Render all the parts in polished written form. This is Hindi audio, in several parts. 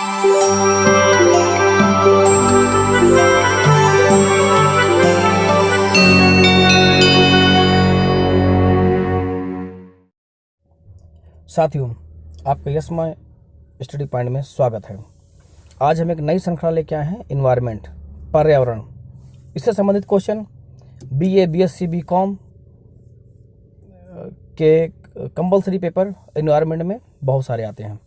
साथियों, आपका यस माय स्टडी पॉइंट में स्वागत है। आज हम एक नई श्रृंखला लेके आए हैं, इन्वायरमेंट, पर्यावरण। इससे संबंधित क्वेश्चन BA, BSc, BCom के कंपलसरी पेपर इन्वायरमेंट में बहुत सारे आते हैं।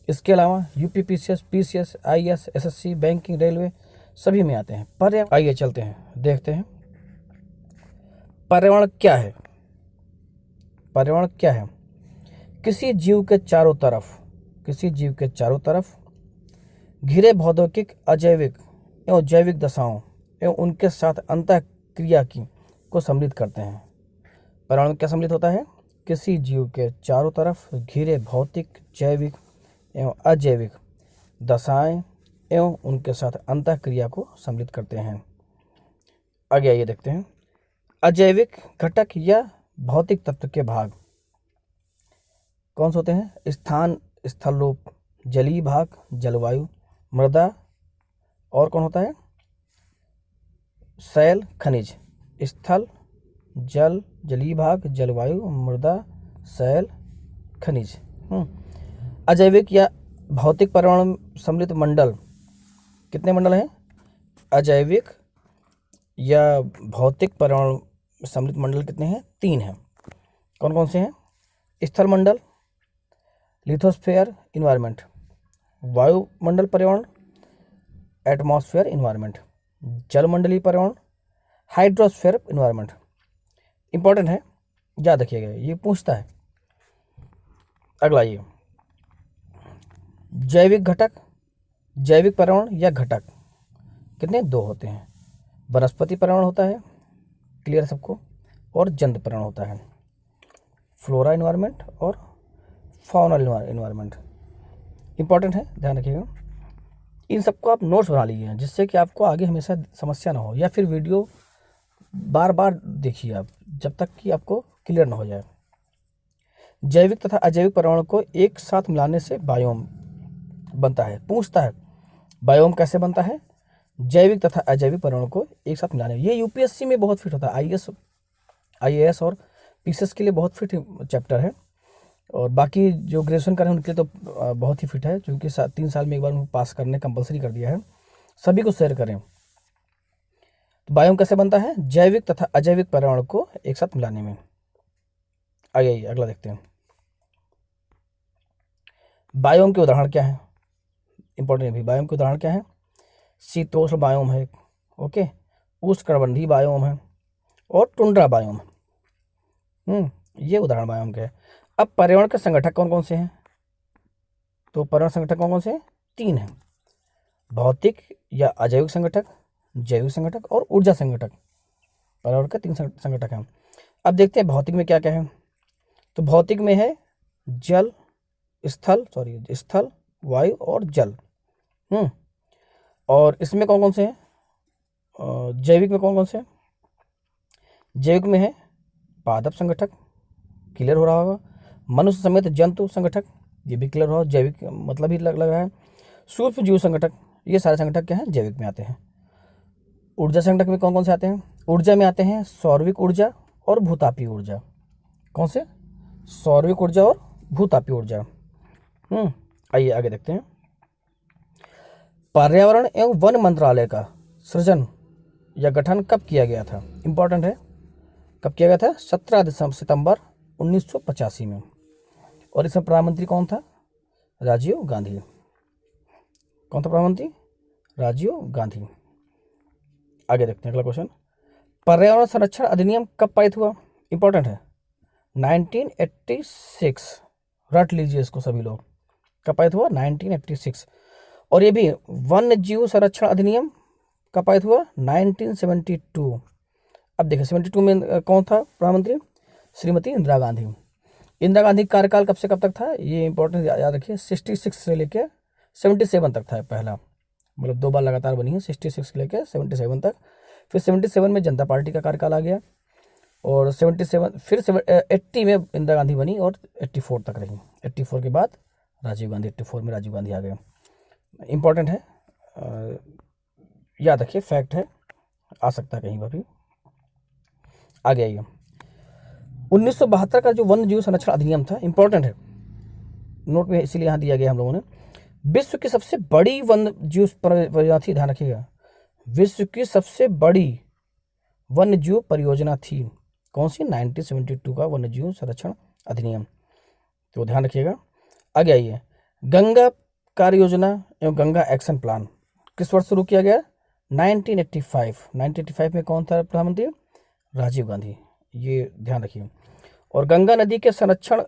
इसके अलावा UP PCS, PCS, IAS, SSC, banking, railway सभी में आते हैं। पर्यावरण, आइए चलते हैं, देखते हैं पर्यावरण क्या है। पर्यावरण क्या है? किसी जीव के चारों तरफ घिरे भौतिक, अजैविक एवं जैविक दशाओं एवं उनके साथ अंतःक्रिया को सम्मिलित करते हैं। पर्यावरण में क्या सम्मिलित होता है? किसी जीव के चारों तरफ घिरे भौतिक, जैविक एवं अजैविक दशाएं एवं उनके साथ अंतःक्रिया को सम्मिलित करते हैं। आगे आइए देखते हैं। अजैविक घटक या भौतिक तत्व के भाग कौन से होते हैं? स्थान, स्थल रूप, जलीय भाग, जलवायु, मृदा, और कौन होता है? शैल, खनिज। स्थल, जल, जलीय भाग, जलवायु, मृदा, शैल, खनिज। अजैविक या भौतिक पर्यावरण सम्मिलित मंडल कितने मंडल हैं? अजैविक या भौतिक पर्यावरण सम्मिलित मंडल कितने हैं? 3 हैं। कौन कौन से हैं? स्थल मंडल, लिथोस्फेयर इन्वायरमेंट, वायुमंडल पर्यावरण, एटमॉस्फेयर इन्वायरमेंट, जलमंडलीय पर्यावरण, हाइड्रोस्फेयर इन्वायरमेंट। इंपॉर्टेंट है, याद रखिएगा, ये पूछता है। अगला ये जैविक घटक, जैविक पर्यावरण या घटक कितने? 2 होते हैं। वनस्पति पर्यावरण होता है, क्लियर सबको, और जंतु पर्यावरण होता है, फ्लोरा इन्वायरमेंट और फाउनल इन्वायरमेंट। इंपॉर्टेंट है, ध्यान रखिएगा। इन सबको आप नोट्स बना लीजिए, जिससे कि आपको आगे हमेशा समस्या ना हो, या फिर वीडियो बार बार देखिए आप, जब तक कि आपको क्लियर ना हो जाए। जैविक तथा अजैविक पर्यावरण को एक साथ मिलाने से बायोम बनता है। पूछता है बायोम कैसे बनता है? जैविक तथा अजैविक पर्यावरण को एक साथ मिलाने। ये UPSC में बहुत फिट होता है, IAS और PCS के लिए बहुत फिट चैप्टर है, और बाकी जो ग्रेजुएशन कर रहे हैं उनके लिए तो बहुत ही फिट है, क्योंकि 3 साल में एक बार उनको पास करने कंपलसरी कर दिया है। सभी को शेयर करें। तो बायोम कैसे बनता है? जैविक तथा अजैविक पर्यावरण को एक साथ मिलाने में। आइए अगला देखते हैं। बायोम के उदाहरण क्या है? इंपॉर्टेंट है। बायोम के उदाहरण क्या है? शीतोष्ण बायोम है, ओके, उष्णकटिबंधीय बायोम है, और टुंड्रा बायोम। ये उदाहरण बायोम के हैं। अब पर्यावरण के संगठक कौन कौन से हैं? तो पर्यावरण संगठक कौन कौन से हैं? 3 हैं। भौतिक या अजैविक संगठक, जैविक संगठक और ऊर्जा संगठक। पर्यावरण के 3 संगठक हैं। अब देखते हैं भौतिक में क्या क्या है। तो भौतिक में है स्थल, वायु और जल। और इसमें कौन कौन से हैं? जैविक में कौन कौन से हैं? जैविक में है पादप संगठक, क्लियर हो रहा होगा। मनुष्य समेत जंतु संगठक, ये भी क्लियर हो, जैविक मतलब ही लग रहा है। सूक्ष्म जीव संगठक, ये सारे संगठक क्या हैं? जैविक में आते हैं। ऊर्जा संगठक में कौन कौन से आते हैं? ऊर्जा में आते हैं सौरविक ऊर्जा और भूतापीय ऊर्जा। कौन से? सौरविक ऊर्जा और भूतापीय ऊर्जा। आइए आगे देखते हैं। पर्यावरण एवं वन मंत्रालय का सृजन या गठन कब किया गया था? इंपॉर्टेंट है, कब किया गया था? 17 सितंबर 1985 में। और इसमें प्रधानमंत्री कौन था? राजीव गांधी। कौन था प्रधानमंत्री? राजीव गांधी। आगे देखते हैं अगला क्वेश्चन। पर्यावरण संरक्षण अधिनियम कब पारित हुआ? इंपॉर्टेंट है, 1986। रट लीजिए इसको सभी लोग। कब पारित हुआ? 1986। और ये भी वन्य जीव संरक्षण अधिनियम कब पारित हुआ? 1972। अब देखिए 72 में कौन था प्रधानमंत्री? श्रीमती इंदिरा गांधी। इंदिरा गांधी का कार्यकाल कब से कब तक था? ये इंपॉर्टेंट याद रखिए, 66 से लेकर 77 तक था पहला, मतलब 2 बार लगातार बनी है, 66 से लेकर 77 तक। फिर 77 में जनता पार्टी का कार्यकाल आ गया, और 77 फिर 80 में इंदिरा गांधी बनी और 84 तक रही। 84 के बाद राजीव गांधी, 84 में राजीव गांधी आ गए। इम्पॉर्टेंट है, याद रखिए, फैक्ट है, आ सकता है कहीं पर भी। आगे आइए, 1972 का जो वन्य जीव संरक्षण अधिनियम था, इंपॉर्टेंट है, नोट में इसीलिए यहाँ दिया गया हम लोगों ने। विश्व की सबसे बड़ी वन्य जीव परियोजना थी, ध्यान रखिएगा, विश्व की सबसे बड़ी वन्य जीव परियोजना थी कौन सी? 1972 का वन्य जीव संरक्षण अधिनियम, तो ध्यान रखिएगा। आगे आइए, गंगा कार्य योजना एवं गंगा एक्शन प्लान किस वर्ष शुरू किया गया? 1985। 1985 में कौन था प्रधानमंत्री? राजीव गांधी, ये ध्यान रखिए। और गंगा नदी के संरक्षण,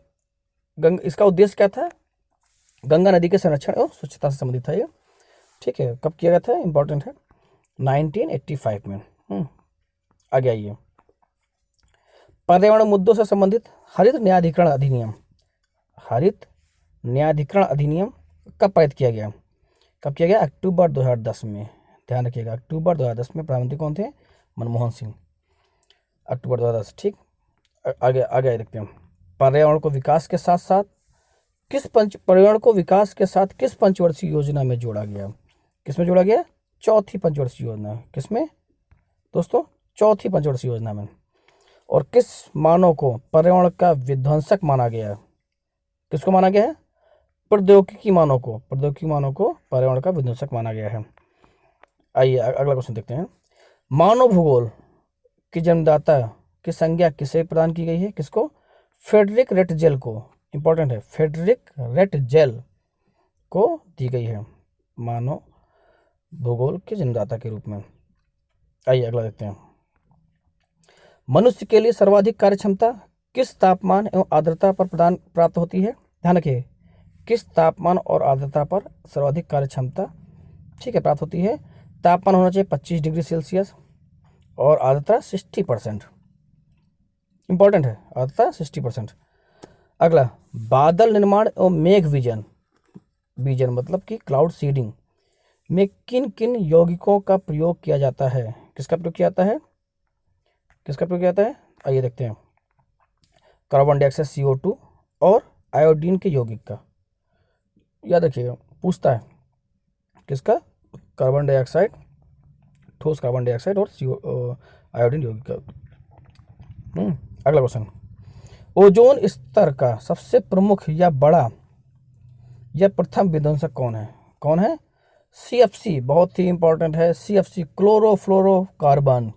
इसका उद्देश्य क्या था? गंगा नदी के संरक्षण और स्वच्छता से संबंधित था ये, ठीक है। कब किया गया था? इंपॉर्टेंट है, 1985 में। आगे आइए, पर्यावरण मुद्दों से संबंधित हरित न्यायाधिकरण अधिनियम, हरित न्यायाधिकरण अधिनियम कब पारित किया गया? कब किया गया? अक्टूबर 2010 में, ध्यान रखिएगा, अक्टूबर 2010 में। प्रधानमंत्री कौन थे? मनमोहन सिंह, अक्टूबर 2010, ठीक। आगे आगे देखते हैं, पर्यावरण को विकास के साथ साथ पर्यावरण को विकास के साथ किस पंचवर्षीय योजना में जोड़ा गया? किसमें जोड़ा गया? चौथी पंचवर्षीय योजना। किसमें दोस्तों? चौथी पंचवर्षीय योजना में। और किस मानव को पर्यावरण का विध्वंसक माना गया? किसको माना गया है? प्रौद्योगिकी मानव को, प्रौद्योगिकी मानव को पर्यावरण का विध्वंसक माना गया है। आइए अगला क्वेश्चन देखते हैं, मानव भूगोल की जन्मदाता की संज्ञा किसे प्रदान की गई है? किसको? फ्रेडरिक रेटजेल को, इंपॉर्टेंट है, फ्रेडरिक रेटजेल को दी गई है मानव भूगोल के जन्मदाता के रूप में। आइए अगला देखते हैं, मनुष्य के लिए सर्वाधिक कार्य क्षमता किस तापमान एवं आर्द्रता पर प्राप्त होती है? ध्यान रखिए, किस तापमान और आर्द्रता पर सर्वाधिक कार्य क्षमता, ठीक है, प्राप्त होती है? तापमान होना चाहिए 25 डिग्री सेल्सियस और आर्द्रता 60%, इंपॉर्टेंट है, आर्द्रता 60%। अगला, बादल निर्माण एवं मेघ विजन, विजन मतलब कि क्लाउड सीडिंग में किन किन यौगिकों का प्रयोग किया जाता है? किसका प्रयोग किया जाता है? किसका प्रयोग किया जाता है? आइए देखते हैं, कार्बन डाइऑक्साइड CO2 और आयोडीन के यौगिक का, याद रखिएगा, पूछता है किसका? कार्बन डाइऑक्साइड, ठोस कार्बन डाइऑक्साइड और आयोडीन यौगिक का। अगला क्वेश्चन, ओजोन स्तर का सबसे प्रमुख या बड़ा या प्रथम विध्वंसक कौन है? कौन है? CFC, बहुत ही इंपॉर्टेंट है, CFC, क्लोरोफ्लोरोकार्बन।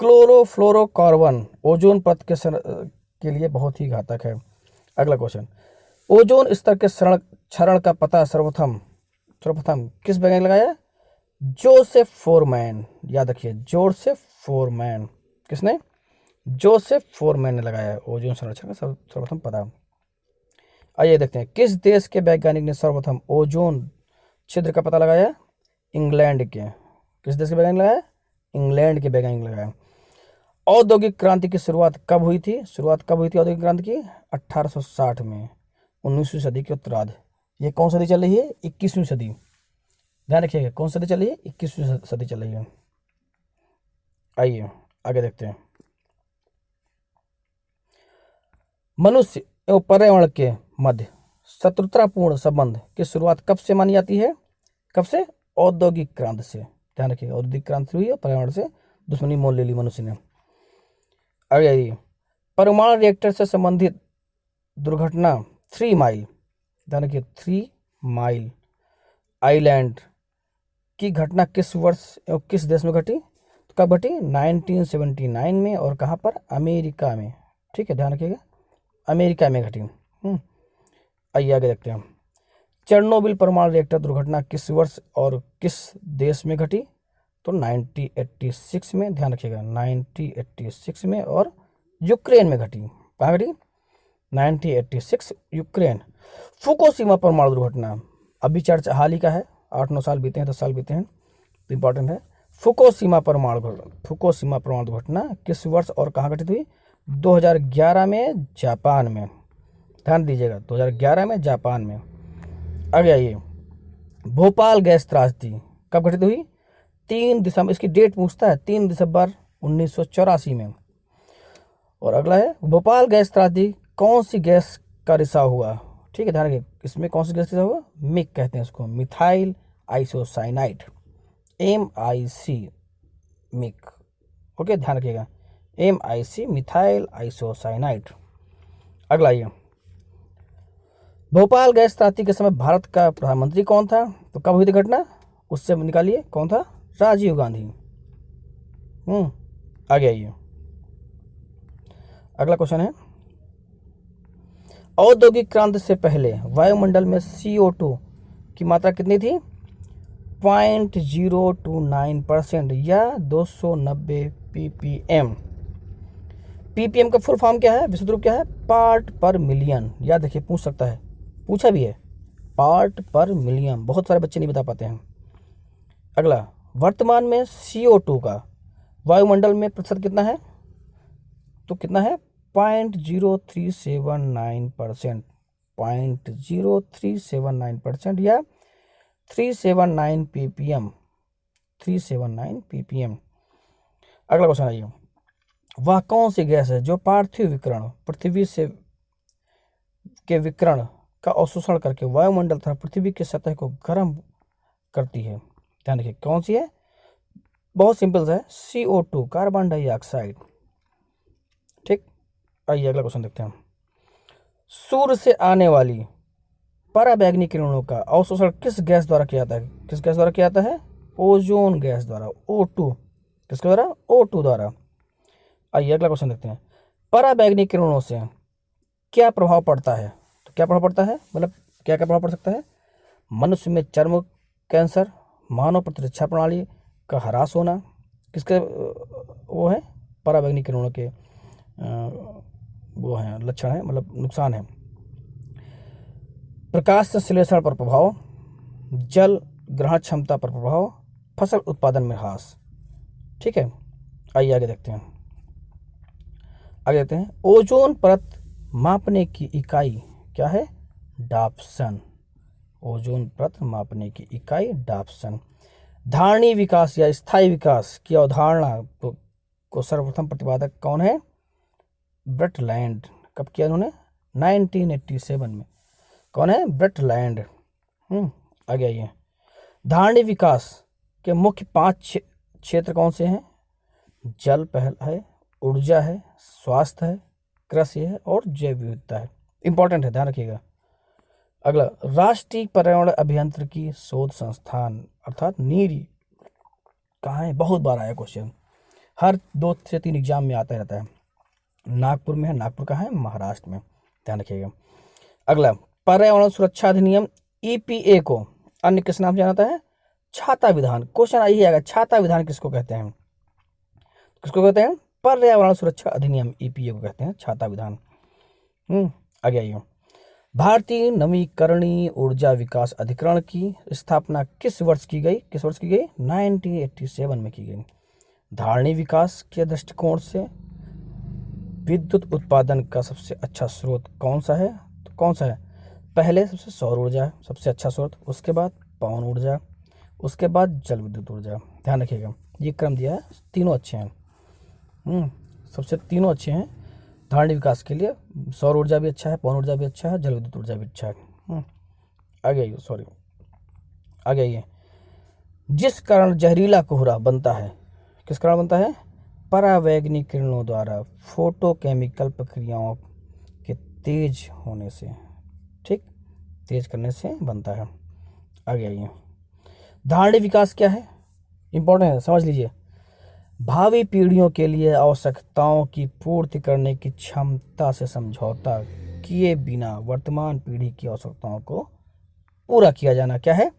क्लोरोफ्लोरोकार्बन ओजोन परत के लिए बहुत ही घातक है। अगला क्वेश्चन, ओजोन स्तर के क्षरण का पता सर्वप्रथम किस वैज्ञानिक लगाया? जोसेफ फोरमैन, याद रखिए, जोसेफ फोरमैन। किसने? जोसेफ फोरमैन ने लगाया ओजोन संरक्षण का सर्वप्रथम पता। आइए देखते हैं, किस देश के वैज्ञानिक ने सर्वप्रथम ओजोन छिद्र का पता लगाया? इंग्लैंड के। किस देश के वैज्ञानिक लगाया? इंग्लैंड के वैज्ञानिक लगाया। औद्योगिक क्रांति की शुरुआत कब हुई थी? औद्योगिक क्रांति की 1860 में, 19वीं सदी के उत्तरार्ध। ये कौन सदी चल रही है? 21वीं सदी, ध्यान रखिएगा, कौन सदी चल रही है? 21वीं सदी चल रही है। आइए आगे देखते हैं, मनुष्य एवं पर्यावरण के मध्य शत्रुतापूर्ण संबंध की शुरुआत कब से मानी जाती है? कब से? औद्योगिक क्रांति से, ध्यान रखिएगा, औद्योगिक क्रांति हुई और पर्यावरण से दुश्मनी मोल ले ली मनुष्य ने। आगे, परमाणु रिएक्टर से संबंधित दुर्घटना 3 माइल, ध्यान रखिए, 3 माइल आइलैंड की घटना किस वर्ष एवं किस देश में घटी? तो कब घटी? 1979 में, और कहाँ पर? अमेरिका में, ठीक है, ध्यान रखिएगा, अमेरिका में घटी। आइए आगे देखते हैं, चेरनोबिल परमाणु रिएक्टर दुर्घटना किस वर्ष और किस देश में घटी? तो 1986 में, ध्यान रखिएगा, 1986 में, और यूक्रेन में घटी। कहाँ घटी? 1986 यूक्रेन। फुकुशिमा परमाणु दुर्घटना अभी चर्चा हाल ही का है, 8-9 साल बीते हैं, 10 साल बीते हैं, तो इंपॉर्टेंट है। फुकुशिमा परमाणु दुर्घटना किस वर्ष और कहाँ घटित हुई? 2011 में जापान में, ध्यान दीजिएगा, 2011 में जापान में। आगे आइए, भोपाल गैस त्रासदी कब घटित हुई? 3 दिसंबर, इसकी डेट पूछता है, 3 दिसंबर 1984 में। और अगला है, भोपाल गैस त्रासदी कौन सी गैस का रिसाव हुआ? ठीक है, ध्यान रखिए। इसमें कौन सी गैस के साथ होगा, मिक कहते हैं उसको, methyl isocyanide, MIC, mic. Okay, ध्यान रखिएगा, MIC, मिथाइल आइसोसाइनाइड। अगला ये, भोपाल गैस क्रांति के समय भारत का प्रधानमंत्री कौन था? तो कब हुई थी घटना, उससे निकालिए, कौन था? राजीव गांधी। आगे आइए, अगला क्वेश्चन है, औद्योगिक क्रांति से पहले वायुमंडल में CO2 की मात्रा कितनी थी? 0.029% या 290 ppm। ppm का फुल फॉर्म क्या है, विशुद्ध रूप क्या है? पार्ट पर मिलियन। याद रखिए, पूछ सकता है, पूछा भी है, पार्ट पर मिलियन। बहुत सारे बच्चे नहीं बता पाते हैं। अगला, वर्तमान में CO2 का वायुमंडल में प्रतिशत कितना है? तो कितना है? 0.0379%, 0.0379% या 379 ppm, 379 ppm। अगला क्वेश्चन आइए, वह कौन सी गैस है जो पार्थिव विकिरण, पृथ्वी से के विकिरण का अवशोषण करके वायुमंडल तथा पृथ्वी की सतह को गर्म करती है? ध्यान रखिए, कौन सी है? बहुत सिंपल सा है, CO2, कार्बन डाइऑक्साइड। ठीक, आइए अगला क्वेश्चन देखते हैं, सूर्य से आने वाली पराबैंगनी किरणों का अवशोषण किस गैस द्वारा किया जाता है? किस गैस द्वारा किया जाता है? ओजोन गैस द्वारा, O2। किसके द्वारा? O2 द्वारा। आइए अगला क्वेश्चन देखते हैं, पराबैंगनी किरणों से क्या प्रभाव पड़ता है? तो क्या प्रभाव पड़ता है, मतलब क्या क्या प्रभाव पड़ सकता है? मनुष्य में चर्म कैंसर, मानव प्रतिरक्षा प्रणाली का ह्रास होना। किसके वो है? पराबैंगनी किरणों के वो हैं, लक्षण है, मतलब नुकसान है। प्रकाश संश्लेषण पर प्रभाव, जल ग्रहण क्षमता पर प्रभाव, फसल उत्पादन में ह्रास। ठीक है, आइए आगे देखते हैं, ओजोन परत मापने की इकाई क्या है? डाप्सन। ओजोन परत मापने की इकाई डाप्सन। धारणी विकास या स्थायी विकास की अवधारणा को सर्वप्रथम प्रतिपादक कौन है? ब्रटलैंड। कब किया उन्होंने? 1987 में। कौन है? ब्रटलैंड। आगे आइए, धारणी विकास के मुख्य 5 क्षेत्र कौन से हैं? जल पहल है, ऊर्जा है, स्वास्थ्य है, कृषि है और जैव विविधता है। इंपॉर्टेंट है, ध्यान रखिएगा। अगला, राष्ट्रीय पर्यावरण अभियांत्रिकी शोध संस्थान अर्थात नीरी कहाँ है? बहुत बार आया क्वेश्चन, हर 2 से 3 एग्जाम में आता रहता है। नागपुर में है। नागपुर कहाँ है? महाराष्ट्र में, ध्यान रखिएगा। अगला, पर्यावरण सुरक्षा अधिनियम EPA को अन्य किस नाम से जाना जाता है? छाता विधान। क्वेश्चन आई जाएगा, छाता विधान किसको कहते हैं? किसको कहते हैं? पर्यावरण सुरक्षा अधिनियम EPA को कहते हैं छाता विधान। आगे आइए, भारतीय नवीकरणीय ऊर्जा विकास अधिकरण की स्थापना किस वर्ष की गई? किस वर्ष की गई? 1987 में की गई। धारणी विकास के दृष्टिकोण से विद्युत उत्पादन का सबसे अच्छा स्रोत कौन सा है? तो कौन सा है? पहले सबसे सौर ऊर्जा सबसे अच्छा स्रोत, उसके बाद पवन ऊर्जा, उसके बाद जल विद्युत ऊर्जा। ध्यान रखिएगा, ये क्रम दिया है, तीनों अच्छे हैं। सबसे तीनों अच्छे हैं धारणी विकास के लिए। सौर ऊर्जा भी अच्छा है, पवन ऊर्जा भी अच्छा है, जल विद्युत ऊर्जा भी अच्छा है। आगे आइए, जिस कारण जहरीला कोहरा बनता है, किस कारण बनता है? पराबैंगनी किरणों द्वारा फोटोकेमिकल प्रक्रियाओं के तेज होने से, ठीक, तेज करने से बनता है। आगे आइए, धारणी विकास क्या है? इंपॉर्टेंट है, समझ लीजिए। भावी पीढ़ियों के लिए आवश्यकताओं की पूर्ति करने की क्षमता से समझौता किए बिना वर्तमान पीढ़ी की आवश्यकताओं को पूरा किया जाना क्या है?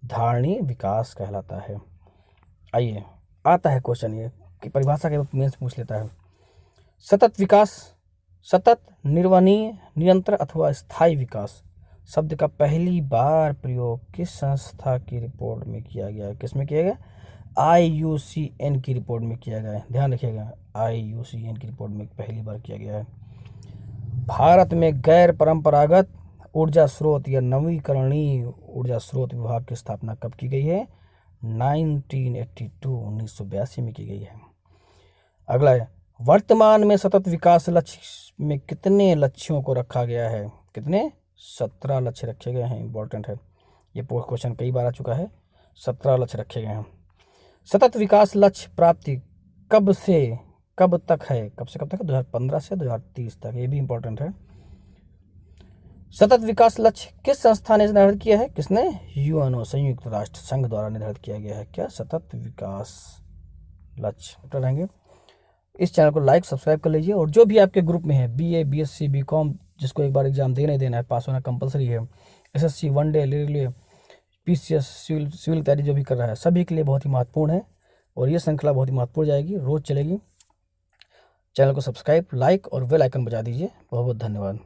धारणी विकास कहलाता है। आइए, आता है क्वेश्चन, ये कि परिभाषा के मेंस पूछ लेता है। सतत विकास, सतत, निर्वहनीय, निरंतर अथवा स्थायी विकास शब्द का पहली बार प्रयोग किस संस्था की रिपोर्ट में किया गया है? किस में किया गया? IUCN की रिपोर्ट में किया गया है। ध्यान रखिएगा, IUCN की रिपोर्ट में पहली बार किया गया है। भारत में गैर परंपरागत ऊर्जा स्रोत या नवीकरणीय ऊर्जा स्रोत विभाग की स्थापना कब की गई है? 1982 में की गई है। अगला है, वर्तमान में सतत विकास लक्ष्य में कितने लक्ष्यों को रखा गया है? कितने? 17 लक्ष्य रखे गए हैं, इंपॉर्टेंट है ये क्वेश्चन, कई बार आ चुका है। 17 लक्ष्य रखे गए हैं। सतत विकास लक्ष्य प्राप्ति कब से कब तक है? कब से कब तक है? 2015 से 2030 तक, ये भी इंपॉर्टेंट है। सतत विकास लक्ष्य किस संस्था ने निर्धारित किया है? किसने? यूएनओ, संयुक्त राष्ट्र संघ द्वारा निर्धारित किया गया है। क्या? सतत विकास लक्ष्य रहेंगे। इस चैनल को लाइक सब्सक्राइब कर लीजिए, और जो भी आपके ग्रुप में है, बीए, बीएससी, बीकॉम, जिसको एक बार एग्जाम देना है, पास होना कंपलसरी है, SSC, one day, railway, PCS, civil तैयारी जो भी कर रहा है, सभी के लिए बहुत ही महत्वपूर्ण है, और ये श्रृंखला बहुत ही महत्वपूर्ण जाएगी, रोज चलेगी। चैनल को सब्सक्राइब, लाइक और बेल आइकन बजा दीजिए। बहुत बहुत धन्यवाद।